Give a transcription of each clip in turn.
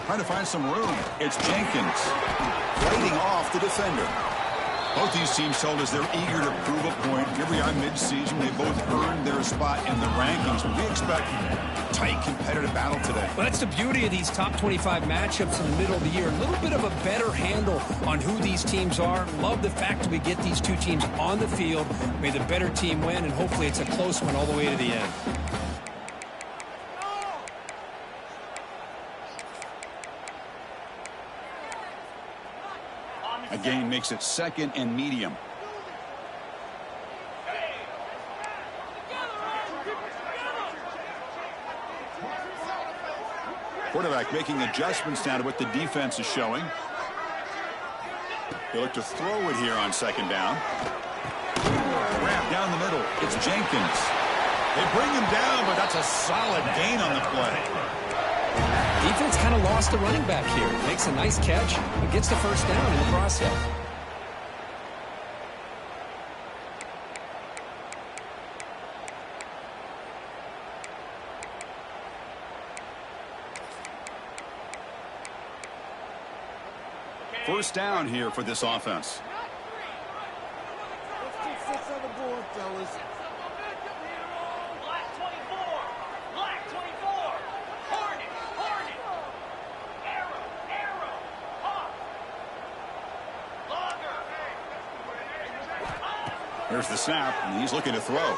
Trying to find some room. It's Jenkins fighting off the defender. Both these teams told us they're eager to prove a point. Here we are mid-season. They both earned their spot in the rankings. We expect a tight, competitive battle today. Well, that's the beauty of these top 25 matchups in the middle of the year. A little bit of a better handle on who these teams are. Love the fact that we get these two teams on the field. May the better team win, and hopefully it's a close one all the way to the end. A gain makes it 2nd and medium. Quarterback making adjustments now to what the defense is showing. They look to throw it here on 2nd down. Wrap down the middle. It's Jenkins. They bring him down, but that's a solid gain on the play. Defense kind of lost the running back here. Makes a nice catch and gets the first down in the process. First down here for this offense. Let's keep 6 on the board, fellas. Here's the snap, and he's looking to throw.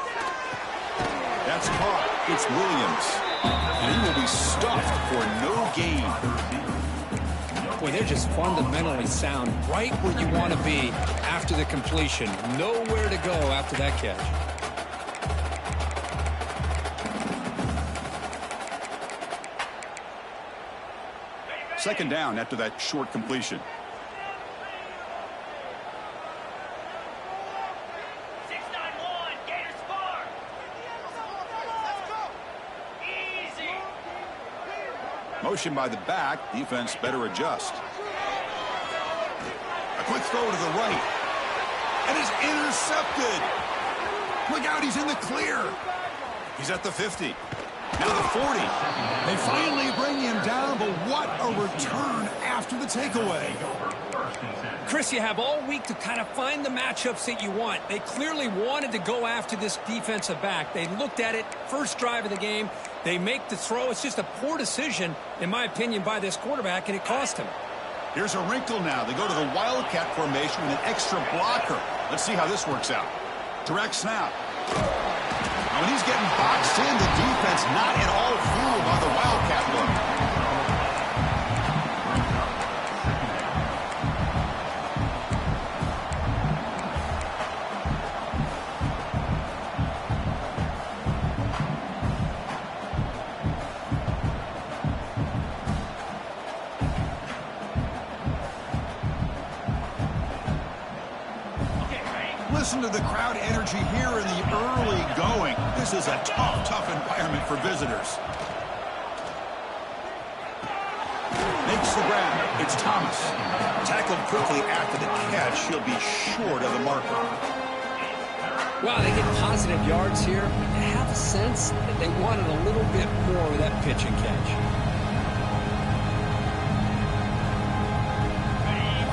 That's caught. It's Williams. And he will be stuffed for no gain. Boy, they're just fundamentally sound right where you want to be after the completion. Nowhere to go after that catch. Second down after that short completion. Motion by the back. Defense better adjust. A quick throw to the right. And is intercepted. Look out, he's in the clear. He's at the 50. Now the 40. They finally bring him down, but what a return after the takeaway. Chris, you have all week to kind of find the matchups that you want. They clearly wanted to go after this defensive back. They looked at it, first drive of the game. They make the throw. It's just a poor decision, in my opinion, by this quarterback, and it cost him. Here's a wrinkle now. They go to the Wildcat formation with an extra blocker. Let's see how this works out. Direct snap. And when he's getting boxed in, the defense not at all fooled by the Wildcat look. Listen to the crowd energy here in the early going. This is a tough environment for visitors. Makes the grab. It's Thomas. Tackled quickly after the catch. He'll be short of the marker. Wow, they get positive yards here. I have a sense that they wanted a little bit more with that pitch and catch.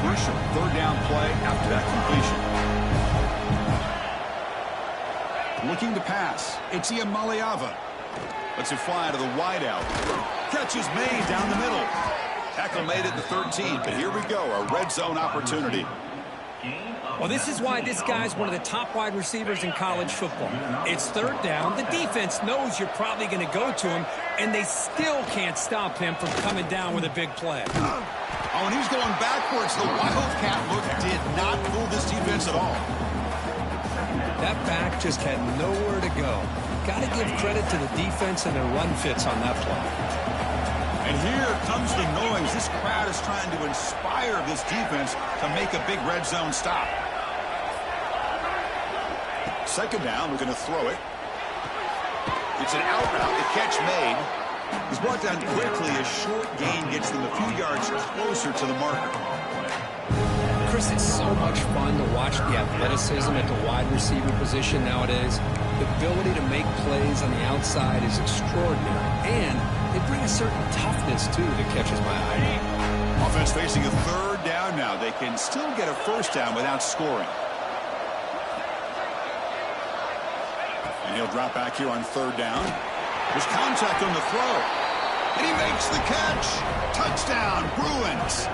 Crucial third down play after that completion. Looking to pass. It's Iamaleava. Lets it fly to the wideout. Catch is made down the middle. Tackle made at the 13, but here we go, a red zone opportunity. Well, this is why this guy's one of the top wide receivers in college football. It's third down. The defense knows you're probably going to go to him, and they still can't stop him from coming down with a big play. Oh, and he's going backwards. The Wildcat look did not fool this defense at all. That back just had nowhere to go. Got to give credit to the defense and their run fits on that play. And here comes the noise. This crowd is trying to inspire this defense to make a big red zone stop. Second down, we're going to throw it. It's an out route. The catch made. He's brought down quickly. A short gain gets them a few yards closer to the marker. Chris, it's so much fun to watch the athleticism at the wide receiver position nowadays. The ability to make plays on the outside is extraordinary. And they bring a certain toughness, too, that catches my eye. Offense facing a third down now. They can still get a first down without scoring. And he'll drop back here on third down. There's contact on the throw. And he makes the catch. Touchdown, Bruins.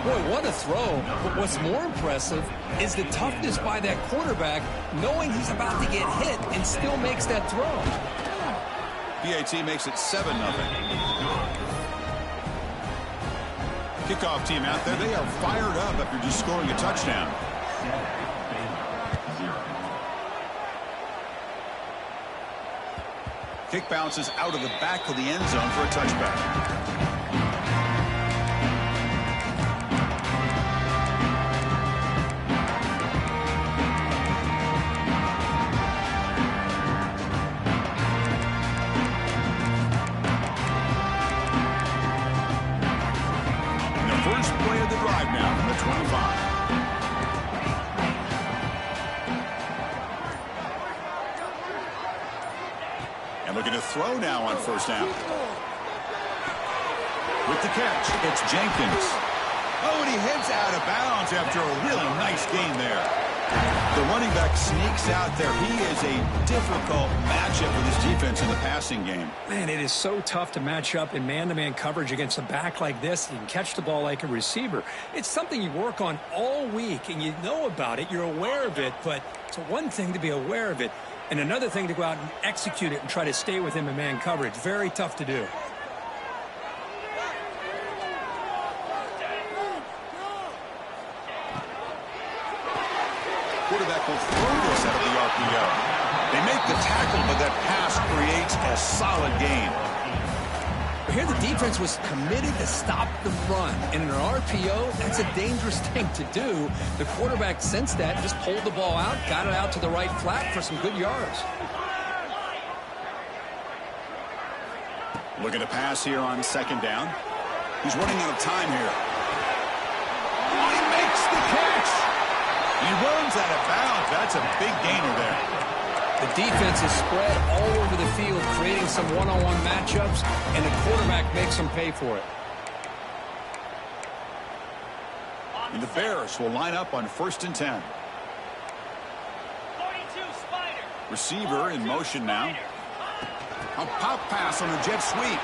Boy, what a throw. But what's more impressive is the toughness by that quarterback, knowing he's about to get hit and still makes that throw. PAT makes it 7-0. Kickoff team out there. They are fired up after just scoring a touchdown. Kick bounces out of the back of the end zone for a touchback. First play of the drive now from the 25. And looking to throw now on first down. With the catch, it's Jenkins. Oh, and he heads out of bounds after a really nice gain there. The running back sneaks out there. He is a difficult matchup for this defense in the passing game. Man, it is so tough to match up in man-to-man coverage against a back like this. You can catch the ball like a receiver. It's something you work on all week, and you know about it. You're aware of it, but it's one thing to be aware of it, and another thing to go out and execute it and try to stay with him in man coverage. Very tough to do. Quarterback will throw this out of the RPO. They make the tackle, but that pass creates a solid gain. Here the defense was committed to stop the run. And in an RPO, that's a dangerous thing to do. The quarterback sensed that, just pulled the ball out, got it out to the right flat for some good yards. Looking to pass here on second down. He's running out of time here. Oh, he makes the catch. He runs out of bounds. That's a big gainer there. The defense is spread all over the field, creating some one-on-one matchups, and the quarterback makes them pay for it. And the Bears will line up on 1st and 10. 42 Spider. Receiver in motion now. A pop pass on a jet sweep.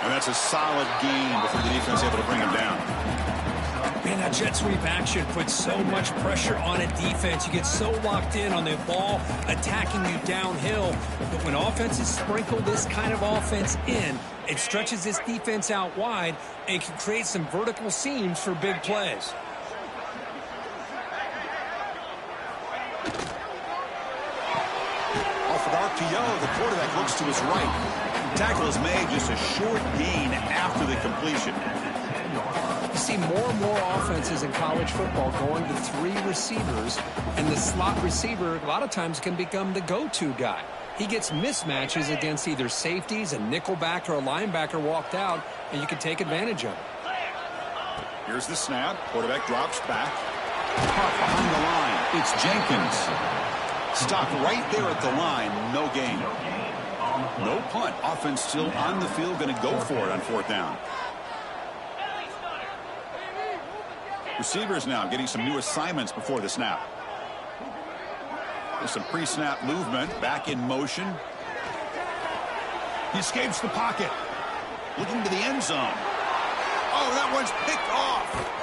And that's a solid gain before the defense able to bring him down. Man, that jet sweep action puts so much pressure on a defense. You get so locked in on the ball attacking you downhill. But when offenses sprinkle this kind of offense in, it stretches this defense out wide and can create some vertical seams for big plays. Off an RPO, the quarterback looks to his right. Tackle is made, just a short gain after the completion. You see more and more offenses in college football going to 3 receivers, and the slot receiver a lot of times can become the go-to guy. He gets mismatches against either safeties, a nickelback, or a linebacker walked out, and you can take advantage of it. Here's the snap. Quarterback drops back. Caught behind the line. It's Jenkins. Stopped right there at the line. No gain. No punt. Offense still on the field. Going to go for it on 4th down. Receivers now getting some new assignments before the snap. There's some pre-snap movement. Back in motion. He escapes the pocket. Looking to the end zone. Oh, that one's picked off.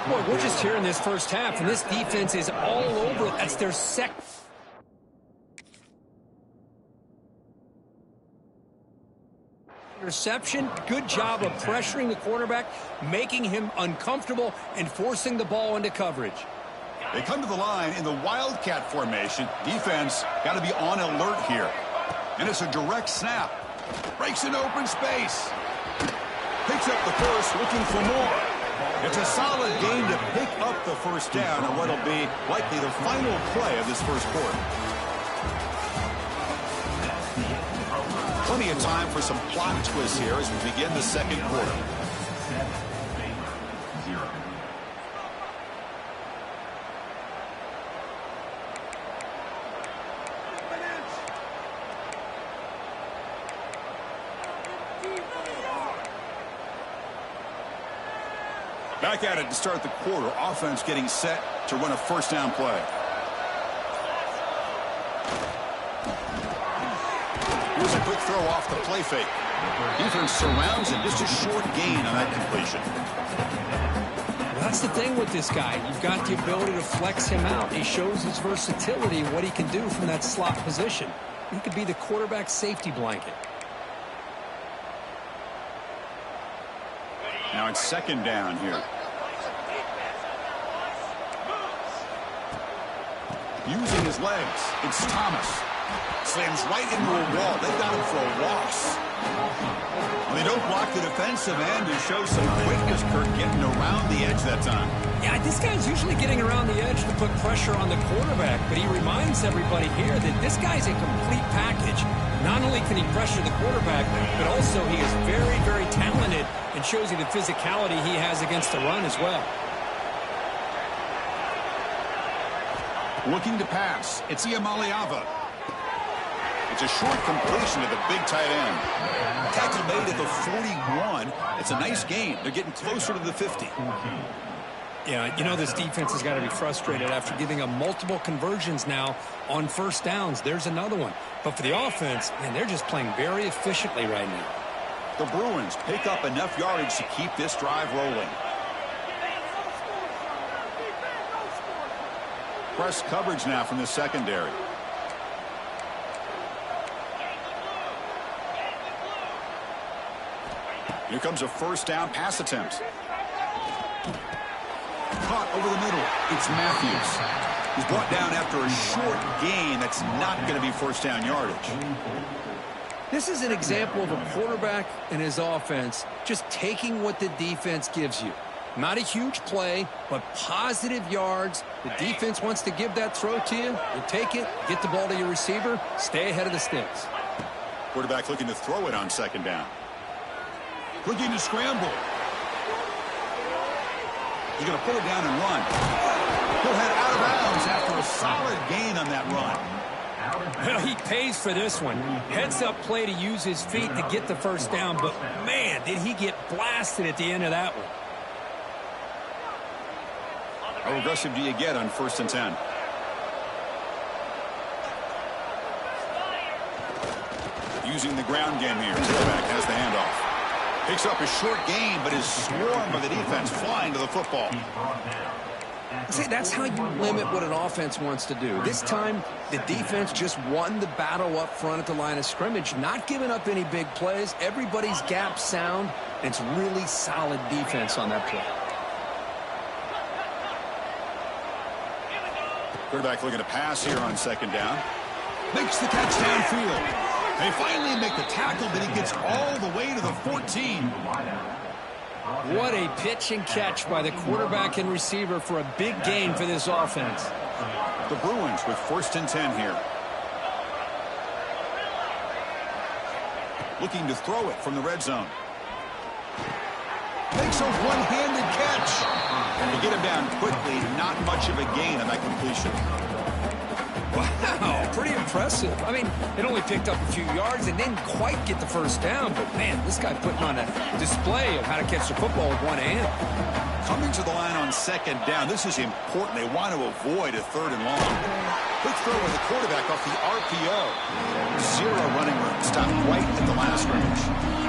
Boy, we're just here in this first half, and this defense is all over it. That's their second. Interception, good job of pressuring the quarterback, making him uncomfortable, and forcing the ball into coverage. They come to the line in the Wildcat formation. Defense got to be on alert here. And it's a direct snap. Breaks in open space. Picks up the first, looking for more. It's a solid game to pick up the first down on what'll be likely the final play of this first quarter. Plenty of time for some plot twists here as we begin the second quarter. Back at it to start the quarter. Offense getting set to run a first down play. Here's a quick throw off the play fake. Defense surrounds him. Just a short gain on that completion. Well, that's the thing with this guy. You've got the ability to flex him out. He shows his versatility, what he can do from that slot position. He could be the quarterback safety blanket. Now it's second down here. Using his legs, it's Thomas. Slams right into a wall. They got him for a loss. Well, they don't block the defensive end and show some quickness, Kirk, getting around the edge that time. Yeah, this guy's usually getting around the edge to put pressure on the quarterback, but he reminds everybody here that this guy's a complete package. Not only can he pressure the quarterback, but also he is very, very talented and shows you the physicality he has against the run as well. Looking to pass. It's Iamaleava. It's a short completion to the big tight end. Tackle made at the 41. It's a nice gain. They're getting closer to the 50. Yeah, you know this defense has got to be frustrated after giving up multiple conversions now on first downs. There's another one. But for the offense, man, they're just playing very efficiently right now. The Bruins pick up enough yardage to keep this drive rolling. Press coverage now from the secondary. Here comes a first down pass attempt. Caught over the middle. It's Matthews. He's brought down after a short gain. That's not going to be first down yardage. This is an example of a quarterback and his offense just taking what the defense gives you. Not a huge play, but positive yards. The defense wants to give that throw to you. You take it, get the ball to your receiver, stay ahead of the sticks. Quarterback looking to throw it on second down. Looking to scramble. He's going to put it down and run. He'll head out of bounds after a solid gain on that run. Well, he pays for this one. Heads-up play to use his feet to get the first down, but, man, did he get blasted at the end of that one. How aggressive do you get on 1st and 10? Using the ground game here. Quarterback has the handoff. Picks up a short gain, but is swarmed by the defense flying to the football. See, that's how you limit what an offense wants to do. This time, the defense just won the battle up front at the line of scrimmage, not giving up any big plays. Everybody's gap sound, and it's really solid defense on that play. Quarterback looking to pass here on second down. Makes the catch downfield. They finally make the tackle, but he gets all the way to the 14. What a pitch and catch by the quarterback and receiver for a big gain for this offense. The Bruins with 1st and 10 here. Looking to throw it from the red zone. Makes a one-handed catch. And to get him down quickly, not much of a gain on that completion. Wow, pretty impressive. I mean, it only picked up a few yards and didn't quite get the first down, but man, this guy putting on a display of how to catch the football with one hand. Coming to the line on second down, this is important. They want to avoid a 3rd and long. Quick throw with the quarterback off the RPO. Zero running room. Stopped right at the line of scrimmage.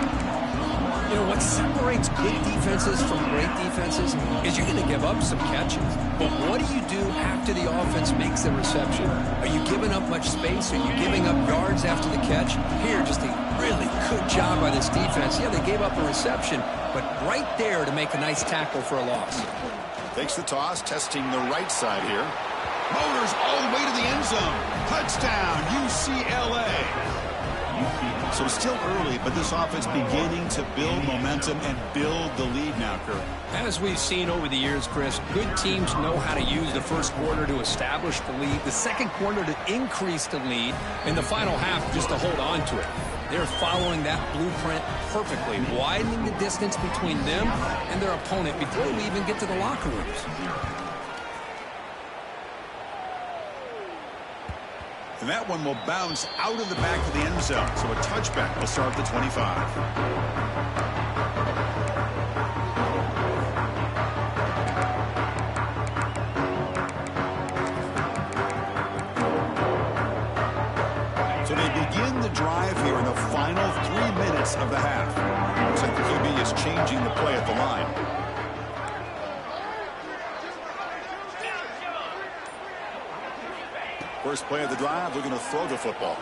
You know, what separates good defenses from great defenses is you're going to give up some catches. But what do you do after the offense makes the reception? Are you giving up much space? Are you giving up yards after the catch? Here, just a really good job by this defense. Yeah, they gave up a reception, but right there to make a nice tackle for a loss. Takes the toss, testing the right side here. Motors all the way to the end zone. Touchdown, UCLA. So still early, but this offense beginning to build momentum and build the lead now, Kirk. As we've seen over the years, Chris, good teams know how to use the first quarter to establish the lead, the second quarter to increase the lead, and the final half just to hold on to it. They're following that blueprint perfectly, widening the distance between them and their opponent before we even get to the locker rooms. And that one will bounce out of the back of the end zone. So a touchback will start at the 25. drive here in the final 3 minutes of the half. Looks like the QB is changing the play at the line. First play of the drive, looking to throw the football.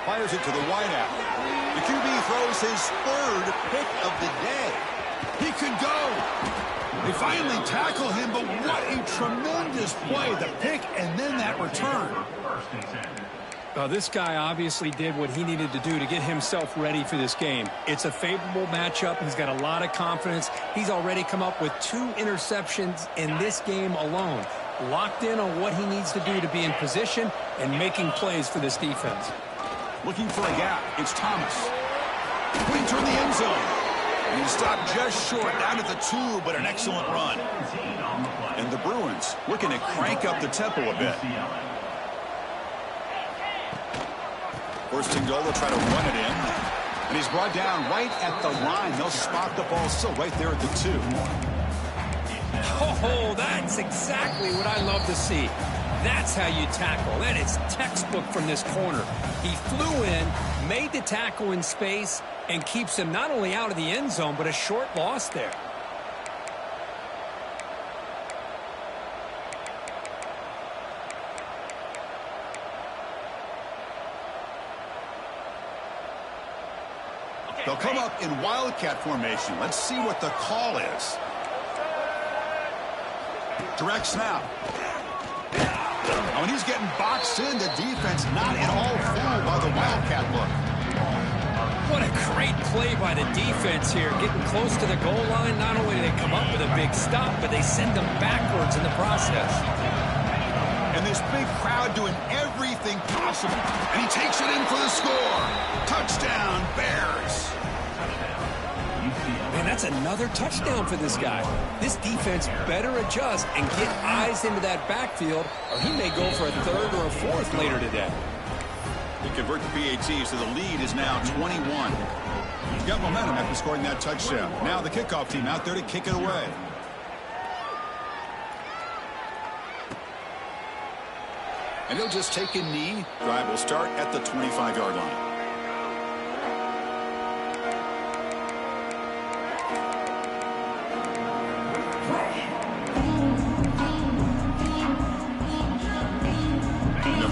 Fires it to the wideout. The QB throws his third pick of the day. He could go. They finally tackle him, but what a tremendous play. The pick and then that return. This guy obviously did what he needed to do to get himself ready for this game. It's a favorable matchup. He's got a lot of confidence. He's already come up with 2 interceptions in this game alone. Locked in on what he needs to do to be in position and making plays for this defense. Looking for a gap. It's Thomas. Putting toward the end zone. And he stopped just short, down at the 2, but an excellent run. And the Bruins looking to crank up the tempo a bit. First and goal, they'll try to run it in. And he's brought down right at the line. They'll spot the ball still right there at the 2. Oh, that's exactly what I love to see. That's how you tackle. That is textbook from this corner. He flew in, made the tackle in space, and keeps him not only out of the end zone, but a short loss there. They'll come up in wildcat formation. Let's see what the call is. Direct snap. When he's getting boxed in, the defense not at all fooled by the wildcat look. What a great play by the defense here. Getting close to the goal line, not only do they come up with a big stop, but they send them backwards in the process. And this big crowd doing everything possible. And he takes it in for the score. Touchdown, Bears. Man, that's another touchdown for this guy. This defense better adjust and get eyes into that backfield, or he may go for a 3rd or a 4th later today. They convert the PATs, so the lead is now 21. He's got momentum after scoring that touchdown. Now the kickoff team out there to kick it away. And he'll just take a knee. Drive will start at the 25-yard line.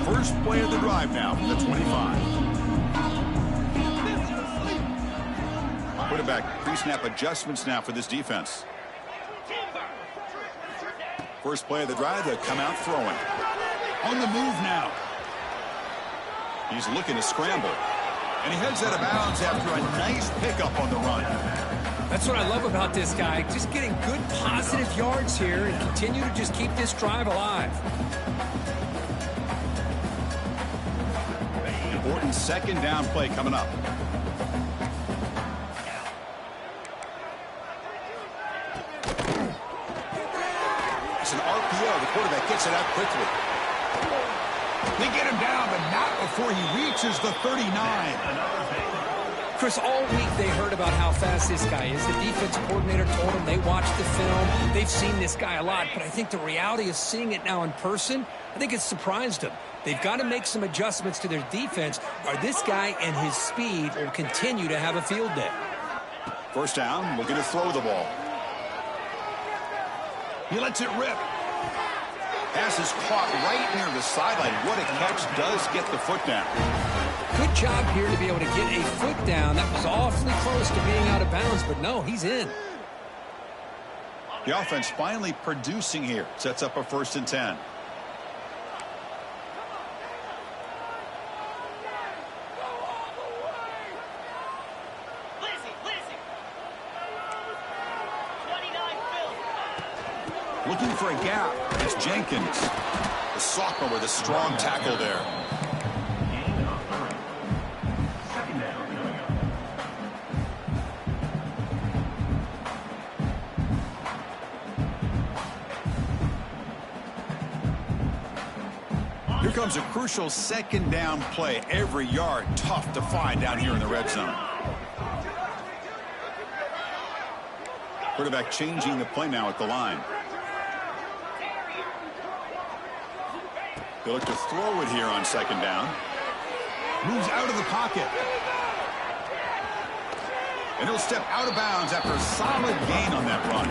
First play of the drive now from the 25. Quarterback pre-snap adjustments now for this defense. First play of the drive, they'll come out throwing. On the move now. He's looking to scramble. And he heads out of bounds after a nice pickup on the run. That's what I love about this guy. Just getting good positive yards here and continue to just keep this drive alive. Important second down play coming up. It's an RPO. The quarterback gets it out quickly. They get him down, but not before he reaches the 39. Chris, all week they heard about how fast this guy is. The defensive coordinator told them they watched the film. They've seen this guy a lot, but I think the reality is seeing it now in person, I think it's surprised them. They've got to make some adjustments to their defense, or this guy and his speed will continue to have a field day. First down, looking to throw the ball. He lets it rip. Pass is caught right near the sideline. What a catch, does get the foot down. Good job here to be able to get a foot down. That was awfully close to being out of bounds, but no, he's in. The offense finally producing here. Sets up a 1st and 10. Looking for a gap. It's Jenkins. The sophomore with a strong tackle there. Here comes a crucial second down play. Every yard tough to find down here in the red zone. Quarterback changing the play now at the line. They look to throw it here on second down. Moves out of the pocket. And he'll step out of bounds after a solid gain on that run.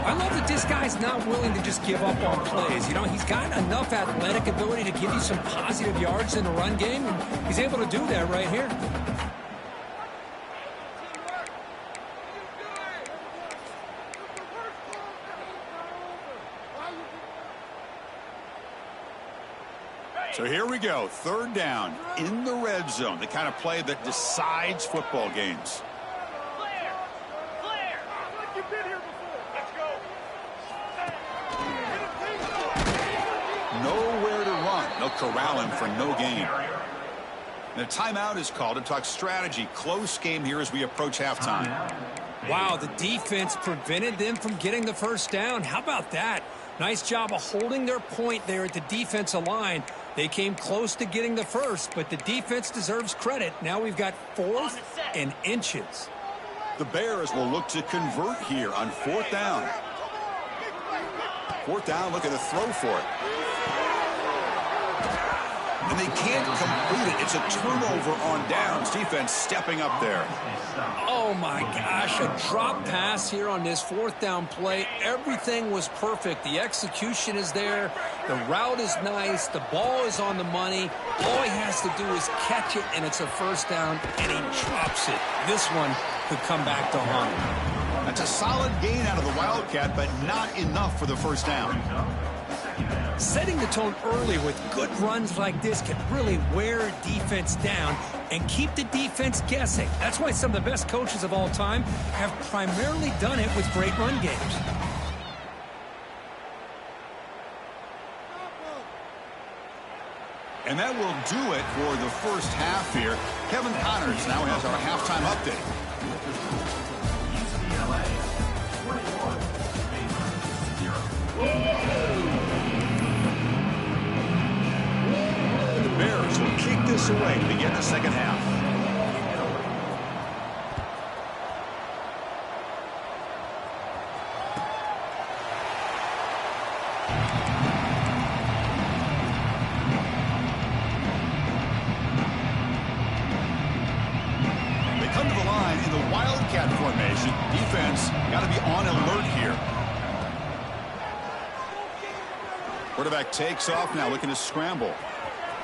I love that this guy's not willing to just give up on plays. You know, he's got enough athletic ability to give you some positive yards in the run game, and he's able to do that right here. So here we go, third down in the red zone, the kind of play that decides football games. Nowhere to run. They'll corral him for no gain. And a timeout is called to talk strategy. Close game here as we approach halftime. Wow, the defense prevented them from getting the first down. How about that? Nice job of holding their point there at the defensive line. They came close to getting the first, but the defense deserves credit. Now we've got 4th and inches. The Bears will look to convert here on 4th down. 4th down, looking to throw for it. And they can't complete it. It's a turnover on downs. Defense stepping up there. Oh, my gosh. A drop pass here on this 4th down play. Everything was perfect. The execution is there. The route is nice. The ball is on the money. All he has to do is catch it, and it's a first down, and he drops it. This one could come back to haunt him. That's a solid gain out of the Wildcat, but not enough for the first down. Setting the tone early with good runs like this can really wear a defense down and keep the defense guessing. That's why some of the best coaches of all time have primarily done it with great run games. And that will do it for the first half here. Kevin Connors now has our halftime update. The Bears will kick this away to begin the second half. They come to the line in the Wildcat formation. Defense got to be on alert here. Quarterback takes off now, looking to scramble.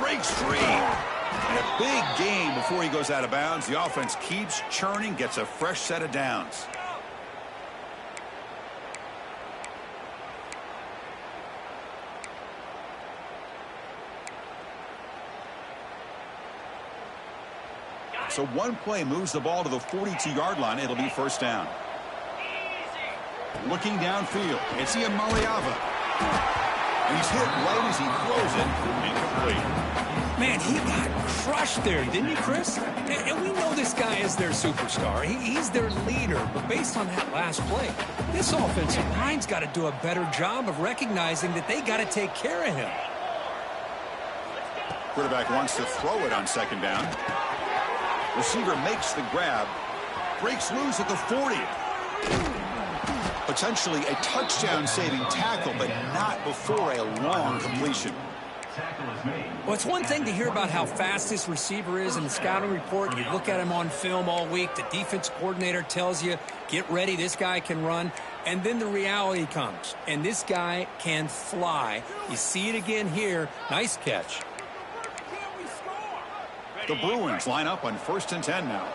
Breaks free. And a big gain before he goes out of bounds. The offense keeps churning, gets a fresh set of downs. So one play moves the ball to the 42-yard line. It'll be first down. Looking downfield. It's Ian Maliava. And he's hit right as he throws it. Incomplete. Man, he got crushed there, didn't he, Chris? And we know this guy is their superstar. He's their leader. But based on that last play, this offensive line's got to do a better job of recognizing that they got to take care of him. Quarterback wants to throw it on second down. Receiver makes the grab. Breaks loose at the 40. Potentially a touchdown-saving tackle, but not before a long completion. Well, it's one thing to hear about how fast this receiver is in the scouting report. You look at him on film all week. The defense coordinator tells you, get ready, this guy can run. And then the reality comes, and this guy can fly. You see it again here. Nice catch. The Bruins line up on 1st and 10 now.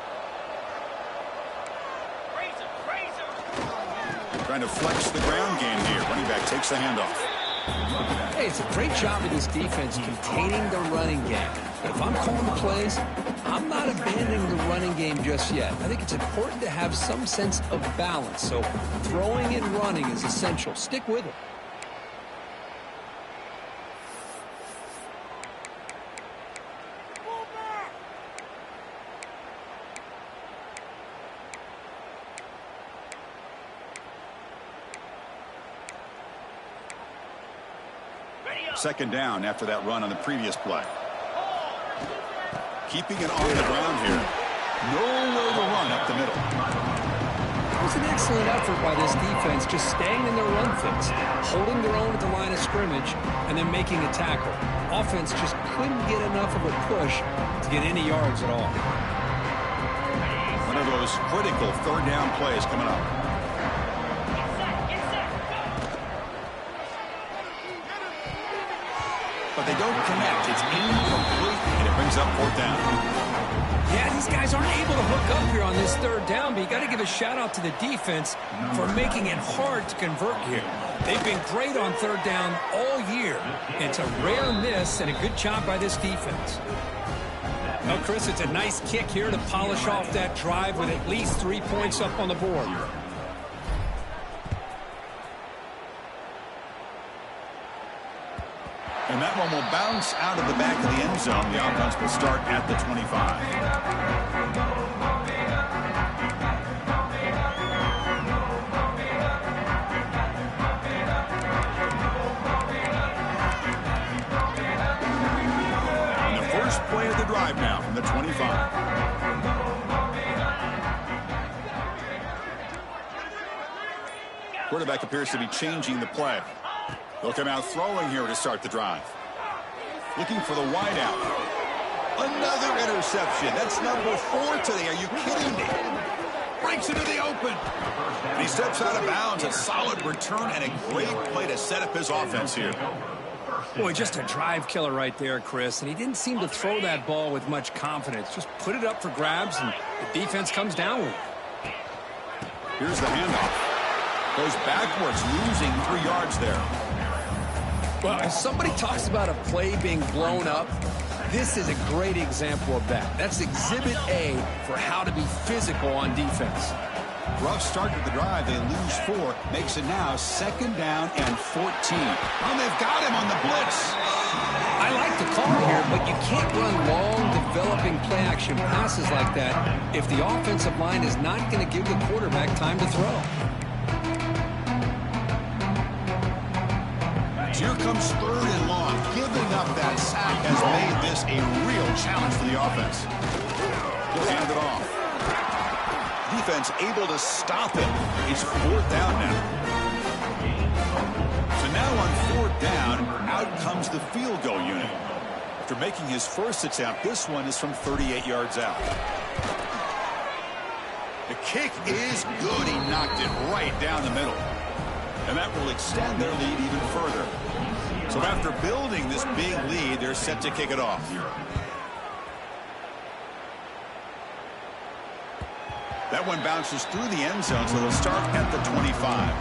Trying to flex the ground game here. Running back takes the handoff. Hey, it's a great job of this defense containing the running game. But if I'm calling the plays, I'm not abandoning the running game just yet. I think it's important to have some sense of balance. So throwing and running is essential. Stick with it. Second down after that run on the previous play. Keeping it on the ground here. Nowhere to run up the middle. was an excellent effort by this defense, just staying in their run fix, holding their own at the line of scrimmage, and then making a tackle. Offense just couldn't get enough of a push to get any yards at all. One of those critical third down plays coming up. But they don't connect. It's incomplete, and it brings up fourth down. Yeah, these guys aren't able to hook up here on this third down, but you got to give a shout-out to the defense for making it hard to convert here. They've been great on third down all year. It's a rare miss and a good job by this defense. Well, Chris, it's a nice kick here to polish off that drive with at least 3 points up on the board. And that one will bounce out of the back of the end zone. The offense will start at the 25. And the first play of the drive now from the 25. Quarterback appears to be changing the play. They'll come out throwing here to start the drive. Looking for the wideout. Another interception. That's number 4 today. Are you kidding me? Breaks into the open. And he steps out of bounds. A solid return and a great play to set up his offense here. Boy, just a drive killer right there, Chris. And he didn't seem to throw that ball with much confidence. Just put it up for grabs, and the defense comes down with it. Here's the handoff. Goes backwards, losing 3 yards there. Well, if somebody talks about a play being blown up, this is a great example of that. That's exhibit A for how to be physical on defense. Rough start to the drive. They lose 4. Makes it now 2nd down and 14. And they've got him on the blitz. I like the call here, but you can't run long, developing play-action passes like that if the offensive line is not going to give the quarterback time to throw. Here comes 3rd and long. Giving up that sack has made this a real challenge for the offense. He'll hand it off. Defense able to stop it. It's 4th down now. So now on 4th down, out comes the field goal unit. After making his first attempt, this one is from 38 yards out. The kick is good. He knocked it right down the middle. And that will extend their lead even further. So after building this big lead, they're set to kick it off. That one bounces through the end zone, so they'll start at the 25.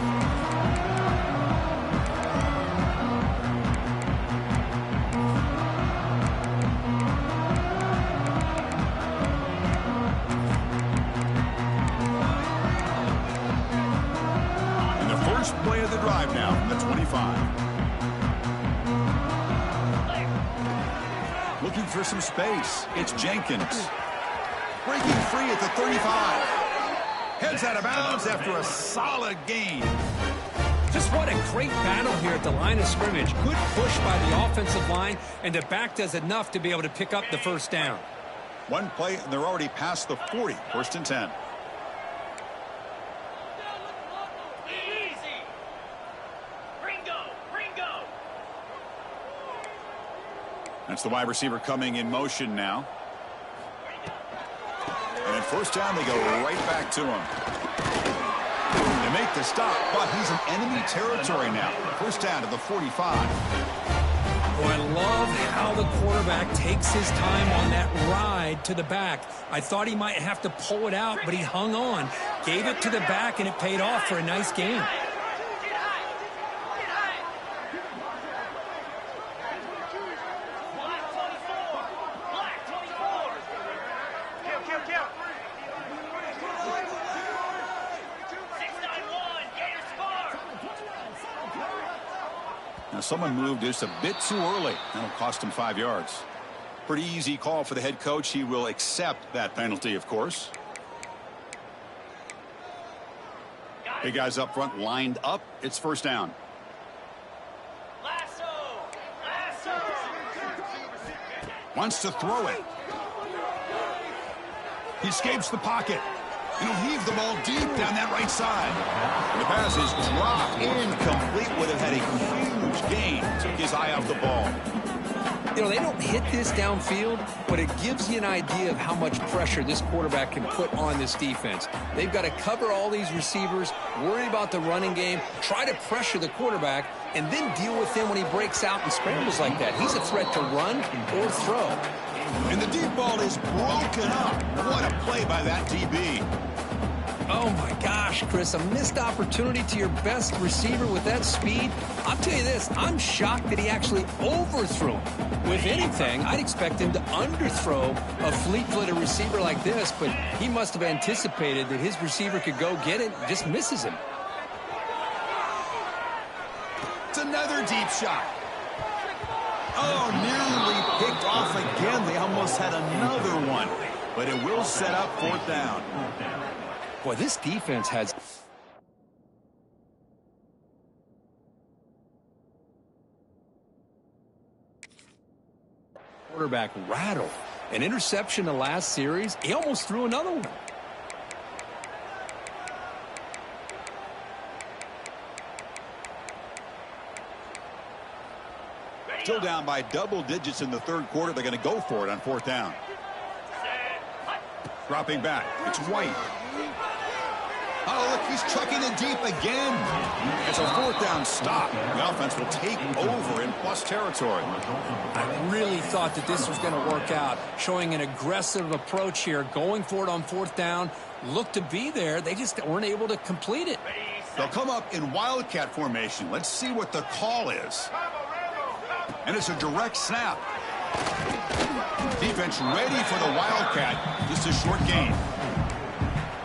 Play of the drive now from the 25. Looking for some space. It's Jenkins. Breaking free at the 35. Heads out of bounds after a solid gain. Just what a great battle here at the line of scrimmage. Good push by the offensive line, and the back does enough to be able to pick up the first down. One play, and they're already past the 40. 1st and 10. That's the wide receiver coming in motion now. And at 1st down, they go right back to him. They make the stop, but he's in enemy territory now. 1st down to the 45. Oh, I love how the quarterback takes his time on that ride to the back. I thought he might have to pull it out, but he hung on. Gave it to the back, and it paid off for a nice gain. Now someone moved just a bit too early. That'll cost him 5 yards. Pretty easy call for the head coach. He will accept that penalty, of course. Big guys up front lined up. It's 1st down. Wants to throw it. He escapes the pocket. And he'll heave the ball deep down that right side. The pass is dropped. Incomplete. Would have had a huge gain. Took his eye off the ball. You know, they don't hit this downfield, but it gives you an idea of how much pressure this quarterback can put on this defense. They've got to cover all these receivers, worry about the running game, try to pressure the quarterback, and then deal with him when he breaks out and scrambles like that. He's a threat to run or throw. And the deep ball is broken up. What a play by that DB. Oh, my gosh, Chris, a missed opportunity to your best receiver with that speed. I'll tell you this, I'm shocked that he actually overthrew him. With anything, I'd expect him to underthrow a fleet-footed receiver like this, but he must have anticipated that his receiver could go get it and just misses him. It's another deep shot. Oh, nearly picked off again. They almost had another one, but it will set up 4th down. Boy, this defense has... quarterback rattled. An interception the last series. He almost threw another one. Still down by double digits in the 3rd quarter. They're going to go for it on 4th down. Dropping back. It's White. Oh, look, he's chucking it deep again. It's a 4th down stop. The offense will take over in plus territory. I really thought that this was going to work out, showing an aggressive approach here, going for it on 4th down. Looked to be there. They just weren't able to complete it. They'll come up in Wildcat formation. Let's see what the call is. And it's a direct snap. Defense ready for the Wildcat. Just a short gain.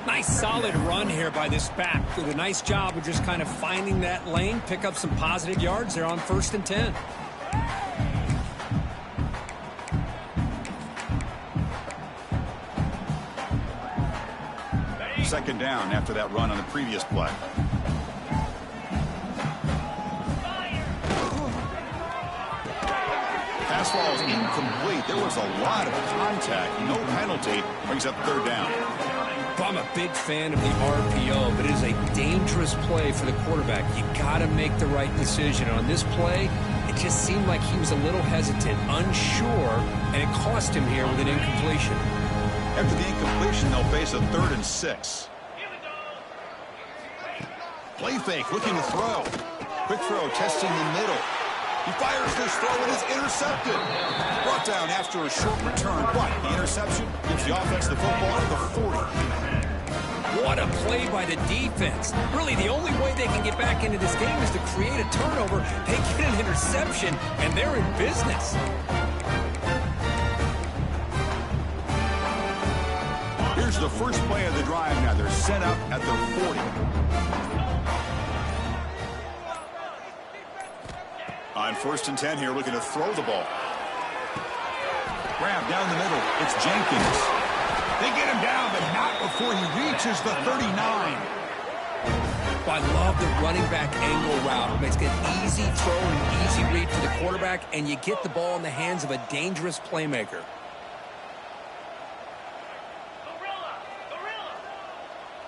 Nice solid run here by this back. Did a nice job of just kind of finding that lane, pick up some positive yards there on 1st and 10. Second down after that run on the previous play. Pass ball is incomplete. There was a lot of contact. No penalty. Brings up 3rd down. I'm a big fan of the RPO, but it is a dangerous play for the quarterback. You got to make the right decision. On this play, it just seemed like he was a little hesitant, unsure, and it cost him here with an incompletion. After the incompletion, they'll face a 3rd and 6. Play fake, looking to throw. Quick throw, testing the middle. He fires this throw and is intercepted. Brought down after a short return. But the interception gives the offense the football at the 40. What a play by the defense. Really, the only way they can get back into this game is to create a turnover. They get an interception, and they're in business. Here's the first play of the drive now. They're set up at their 40. On 1st and 10 here, looking to throw the ball. Grab down the middle. It's Jenkins. They get him down, but not before he reaches the 39. I love the running back angle route. It makes it an easy throw and an easy read for the quarterback, and you get the ball in the hands of a dangerous playmaker.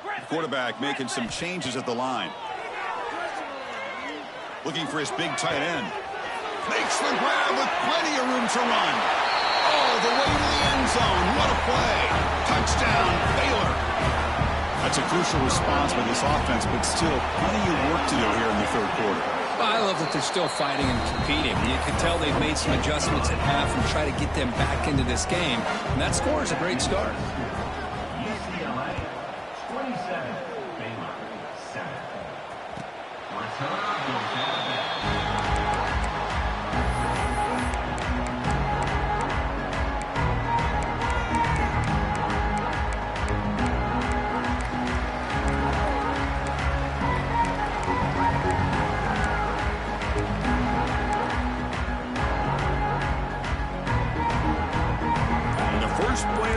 The quarterback making some changes at the line. Looking for his big tight end. Makes the grab with plenty of room to run. All the way to the end zone. What a play. Touchdown, Baylor. That's a crucial response by this offense, but still plenty of work to do here in the 3rd quarter. Well, I love that they're still fighting and competing. You can tell they've made some adjustments at half and try to get them back into this game. And that score is a great start. UCLA 27, Baylor 7. Return will have that.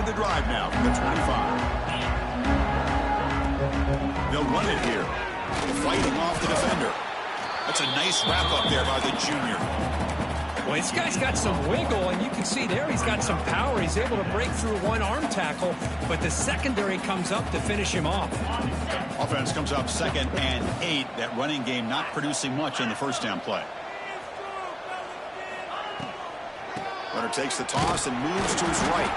The drive now from the 25. They'll run it here. Fighting off the defender. That's a nice wrap up there by the junior. Well, this guy's got some wiggle, and you can see there he's got some power. He's able to break through one arm tackle, but the secondary comes up to finish him off. Offense comes up 2nd and 8. That running game not producing much on the first down play. Runner takes the toss and moves to his right.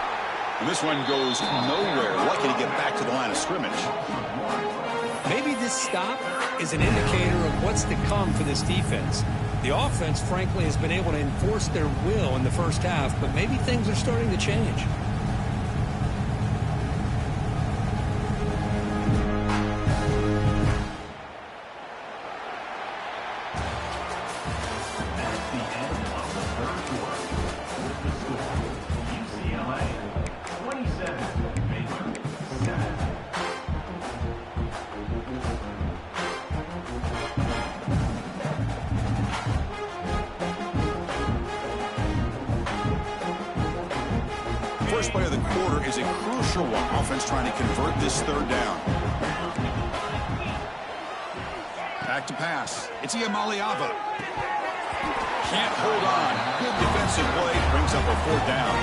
And this one goes nowhere. Lucky to get back to the line of scrimmage. Maybe this stop is an indicator of what's to come for this defense. The offense, frankly, has been able to enforce their will in the first half, but maybe things are starting to change. That's the end of the third quarter. With the score, UCLA 27, Baylor 7. First play of the quarter is a crucial one. Offense trying to convert this third down. Back to pass. It's Iamaleava. Can't hold on. Good defensive play. Brings up a 4th down.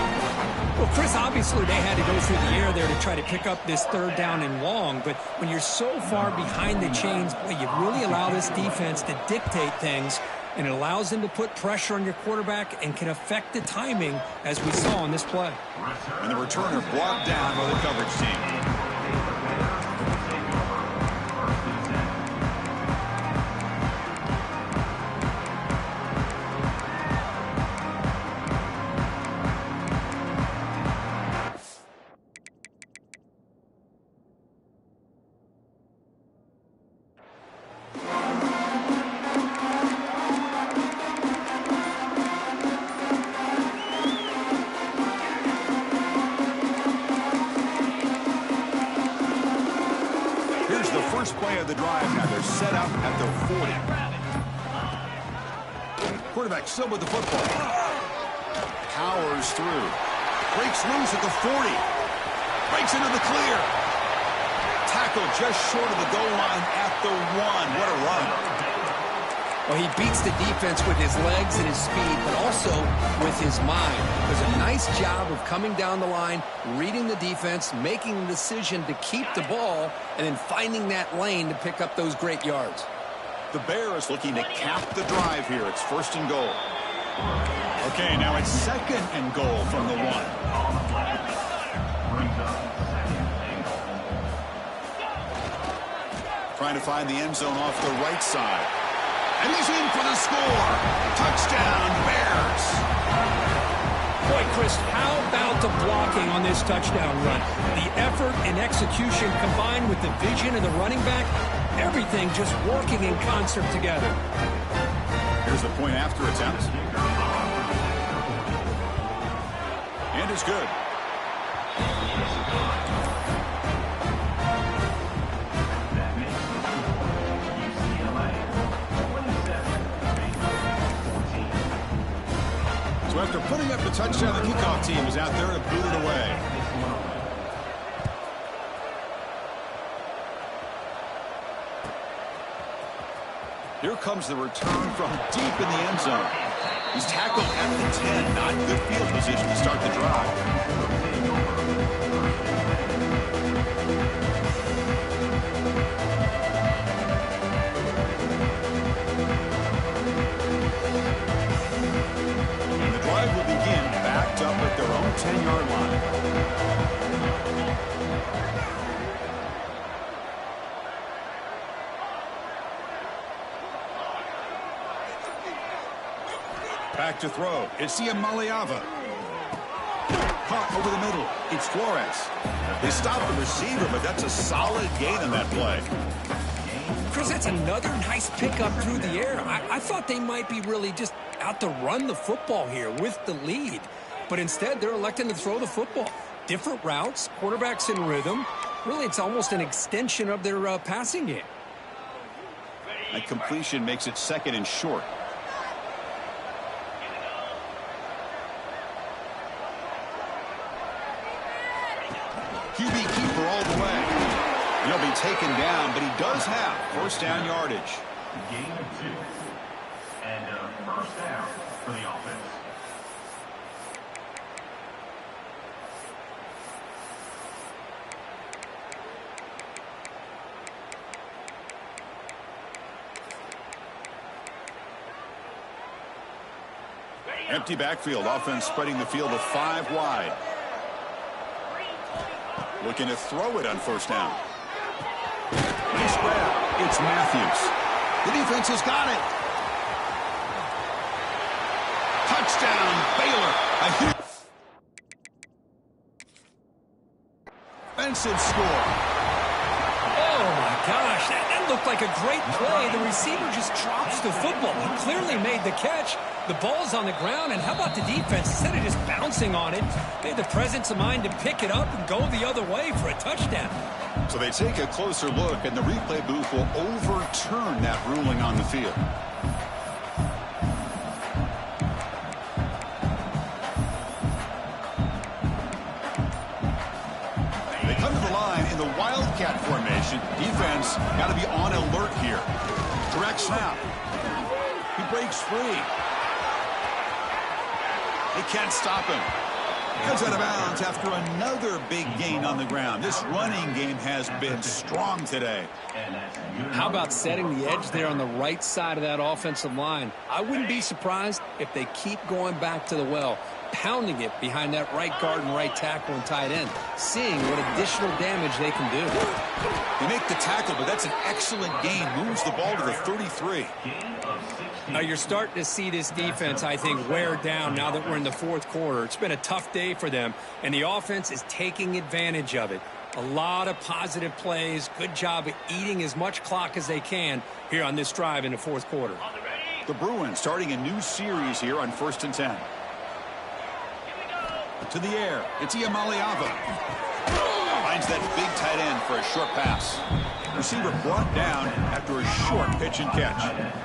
Well, Chris, obviously they had to go through the air there to try to pick up this 3rd down and long, but when you're so far behind the chains, you really allow this defense to dictate things, and it allows them to put pressure on your quarterback and can affect the timing, as we saw on this play. And the returner brought down by the coverage team. First play of the drive now. They're set up at their 40. Quarterback still with the football. Powers through. Breaks loose at the 40. Breaks into the clear. Tackle just short of the goal line at the 1. What a run. Well, he beats the defense with his legs and his speed, but also with his mind. Does a nice job of coming down the line, reading the defense, making the decision to keep the ball, and then finding that lane to pick up those great yards. The Bears looking to cap the drive here. It's 1st and goal. Okay, now it's 2nd and goal from the 1. Trying to find the end zone off the right side. And he's in for the score. Touchdown, Bears. Boy, Chris, how about the blocking on this touchdown run? The effort and execution combined with the vision of the running back, everything just working in concert together. Here's the point after attempt. And it's good. So after putting up the touchdown, the kickoff team is out there to boot it away. Here comes the return from deep in the end zone. He's tackled at the 10. Not good field position to start the drive. And the drive will begin backed up at their own 10-yard line. Back to throw. It's Iamaleava. Caught over the middle. It's Flores. They stopped the receiver, but that's a solid gain on that play. Chris, that's another nice pickup through the air. I thought they might be really just out to run the football here with the lead. But instead, they're electing to throw the football. Different routes, quarterbacks in rhythm. Really, it's almost an extension of their passing game. That completion makes it 2nd and short. QB keeper all the way. He'll be taken down, but he does have first down yardage. Gain of 2. And a first down for the offense. Empty backfield. Offense spreading the field of 5 wide. Looking to throw it on first down. Nice grab. It's Matthews. The defense has got it. Touchdown, Baylor. A huge offensive score. Oh, my gosh. That looked like a great play. The receiver just drops the football. He clearly made the catch. The ball's on the ground, and how about the defense? Instead of just bouncing on it, they had the presence of mind to pick it up and go the other way for a touchdown. So they take a closer look, and the replay booth will overturn that ruling on the field. They come to the line in the Wildcat formation. Defense got to be on alert here. Direct snap. He breaks free. They can't stop him. Comes out of bounds after another big gain on the ground. This running game has been strong today. How about setting the edge there on the right side of that offensive line? I wouldn't be surprised if they keep going back to the well, pounding it behind that right guard and right tackle and tight end, seeing what additional damage they can do. They make the tackle, but that's an excellent gain. Moves the ball to the 33. Now you're starting to see this defense, I think, wear down now that we're in the fourth quarter. It's been a tough day for them, and the offense is taking advantage of it. A lot of positive plays. Good job of eating as much clock as they can here on this drive in the fourth quarter. The Bruins starting a new series here on 1st and 10. To the air. It's Iamaleava. Finds that big tight end for a short pass. Receiver brought down after a short pitch and catch.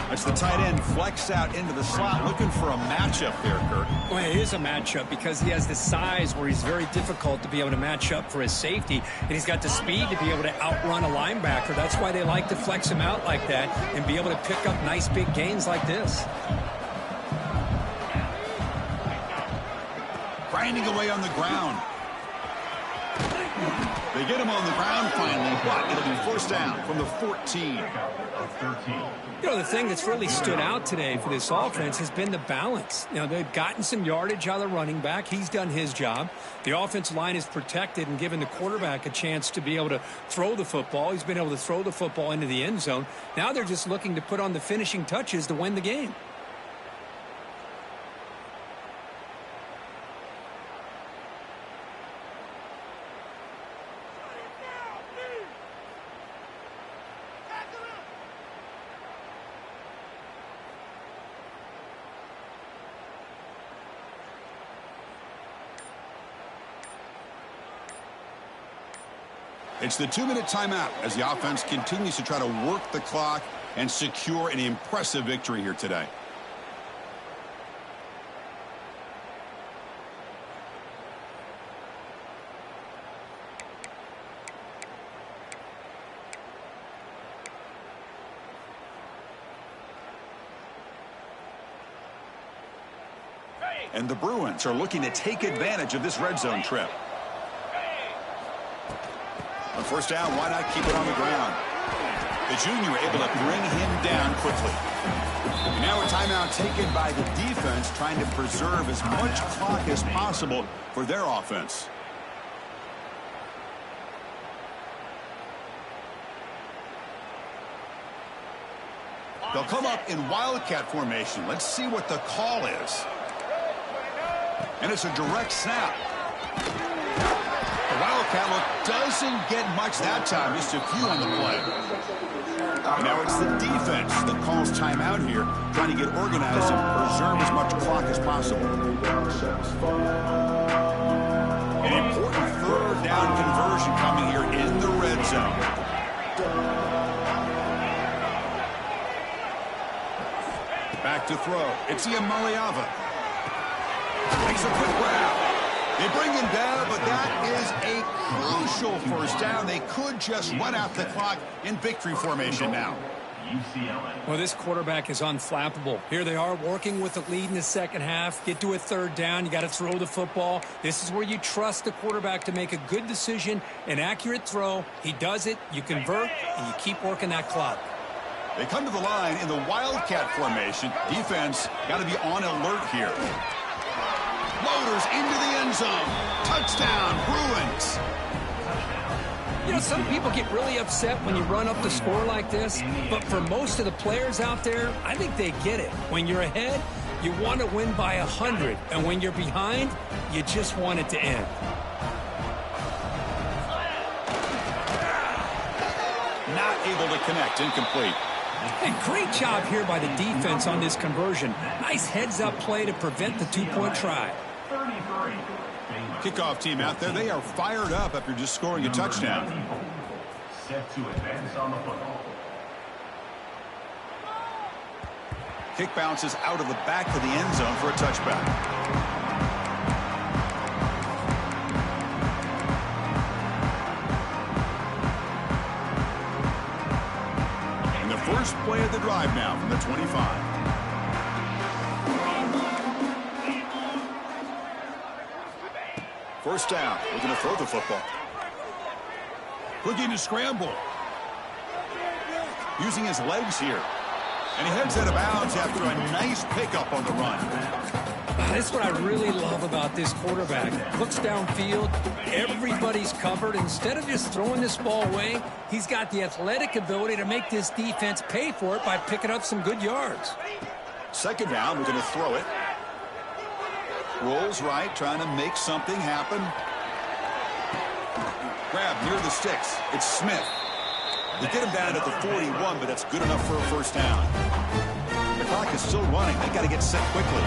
As the tight end flex out into the slot, looking for a matchup there, Kurt. Well, it is a matchup because he has the size where he's very difficult to be able to match up for his safety, and he's got the speed to be able to outrun a linebacker. That's why they like to flex him out like that and be able to pick up nice big gains like this. Grinding away on the ground. They get him on the ground finally, but it'll be first down from the 14. You know, the thing that's really stood out today for this offense has been the balance. You know, they've gotten some yardage out of the running back. He's done his job. The offensive line is protected and given the quarterback a chance to be able to throw the football. He's been able to throw the football into the end zone. Now they're just looking to put on the finishing touches to win the game. It's the 2-minute timeout as the offense continues to try to work the clock and secure an impressive victory here today. And the Bruins are looking to take advantage of this red zone trip. On first down, why not keep it on the ground? The junior able to bring him down quickly. And now a timeout taken by the defense, trying to preserve as much clock as possible for their offense. They'll come up in Wildcat formation. Let's see what the call is. And it's a direct snap. The Wildcat look doesn't get much that time, just a few on the play. Now it's the defense that calls timeout here, trying to get organized and preserve as much clock as possible. An important third down conversion coming here in the red zone. Back to throw. It's Iamaleava. Makes a quick grab. They bring him down, but that is a crucial first down. They could just run out the clock in victory formation now. Well, this quarterback is unflappable. Here they are working with the lead in the second half. Get to a third down. You got to throw the football. This is where you trust the quarterback to make a good decision, an accurate throw. He does it. You convert, and you keep working that clock. They come to the line in the Wildcat formation. Defense got to be on alert here. Loaders into the end zone. Touchdown, Bruins. You know, some people get really upset when you run up the score like this, but for most of the players out there, I think they get it. When you're ahead, you want to win by 100, and when you're behind, you just want it to end. Not able to connect, incomplete. Hey, great job here by the defense on this conversion. Nice heads-up play to prevent the two-point try. 33. Kickoff team out there, they are fired up after just scoring a touchdown. Set to advance on the football. Kick bounces out of the back of the end zone for a touchback. And the first play of the drive now from the 25. First down. We're going to throw the football. Looking to scramble. Using his legs here. And he heads out of bounds after a nice pickup on the run. That's what I really love about this quarterback. Looks downfield. Everybody's covered. Instead of just throwing this ball away, he's got the athletic ability to make this defense pay for it by picking up some good yards. Second down. We're going to throw it. Rolls right, trying to make something happen. Grab near the sticks. It's Smith. They get him down at the 41, but that's good enough for a first down. The clock is still running. They got to get set quickly.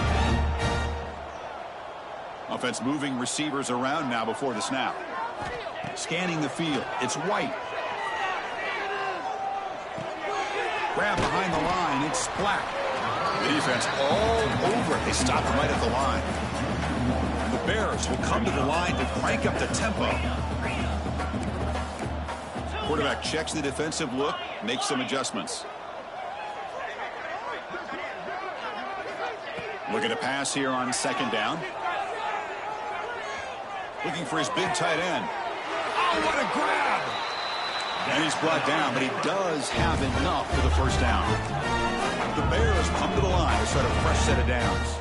Offense moving receivers around now before the snap. Scanning the field. It's White. Grab behind the line. It's Black. The defense all over it. They stop him right at the line. The Bears will come to the line to crank up the tempo. Quarterback checks the defensive look, makes some adjustments. Looking to pass here on second down. Looking for his big tight end. Oh, what a grab! And he's brought down, but he does have enough for the first down. The Bears come to the line to start a fresh set of downs.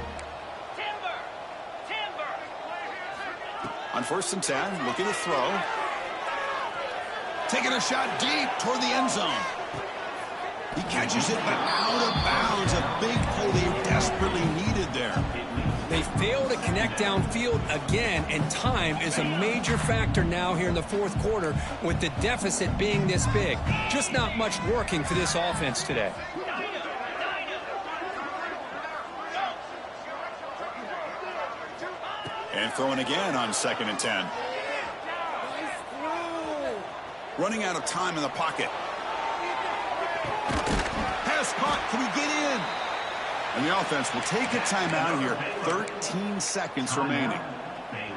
On first and 10, looking to throw. Taking a shot deep toward the end zone. He catches it, but out of bounds. A big play they desperately needed there. They fail to connect downfield again, and time is a major factor now here in the fourth quarter with the deficit being this big. Just not much working for this offense today. And throwing again on second and 10. Running out of time in the pocket. Pass caught. Can he get in? And the offense will take a timeout here. 13 seconds remaining.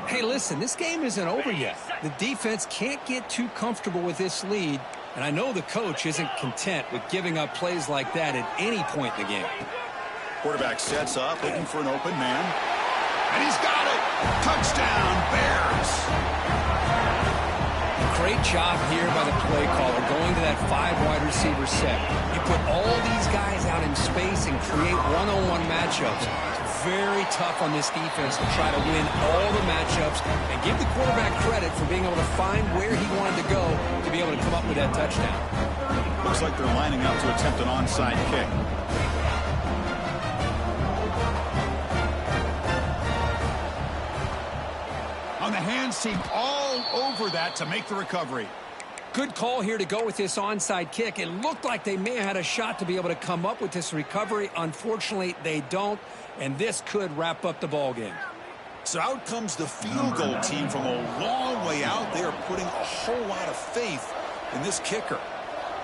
Hey, listen, this game isn't over yet. The defense can't get too comfortable with this lead, and I know the coach isn't content with giving up plays like that at any point in the game. Quarterback sets up, looking for an open man. And he's got it. Touchdown, Bears. Great job here by the play caller going to that 5 wide receiver set. You put all these guys out in space and create one-on-one matchups. It's very tough on this defense to try to win all the matchups and give the quarterback credit for being able to find where he wanted to go to be able to come up with that touchdown. Looks like they're lining up to attempt an onside kick. On the hands team all over that to make the recovery. Good call here to go with this onside kick. It looked like they may have had a shot to be able to come up with this recovery. Unfortunately, they don't, and this could wrap up the ball game. So out comes the field goal team from a long way out. They are putting a whole lot of faith in this kicker.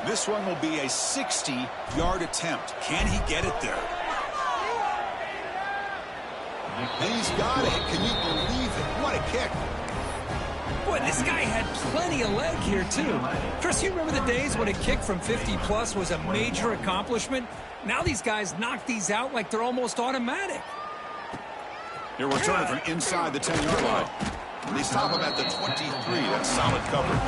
This one will be a 60-yard attempt. Can he get it there? And he's got it. Can you believe it? What a kick. Boy, this guy had plenty of leg here, too. Chris, you remember the days when a kick from 50-plus was a major accomplishment? Now these guys knock these out like they're almost automatic. They're returning from inside the 10-yard line. And they stop him at the 23. That's solid coverage.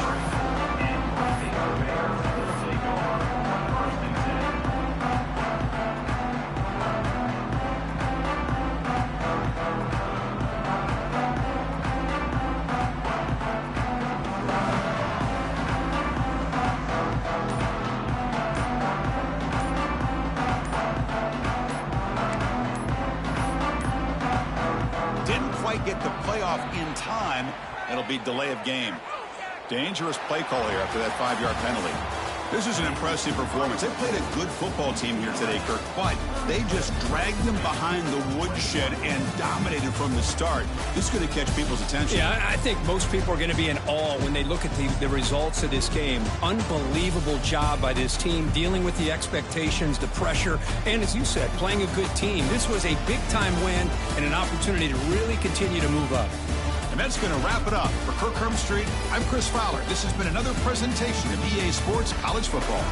quite get the playoff in time, it'll be delay of game. Dangerous play call here after that 5-yard penalty. This is an impressive performance. They played a good football team here today, Kirk, but they just dragged them behind the woodshed and dominated from the start. This is going to catch people's attention. Yeah, I think most people are going to be in awe when they look at the results of this game. Unbelievable job by this team, dealing with the expectations, the pressure, and as you said, playing a good team. This was a big-time win and an opportunity to really continue to move up. And that's going to wrap it up. For Kirk Street, I'm Chris Fowler. This has been another presentation of EA Sports College Football.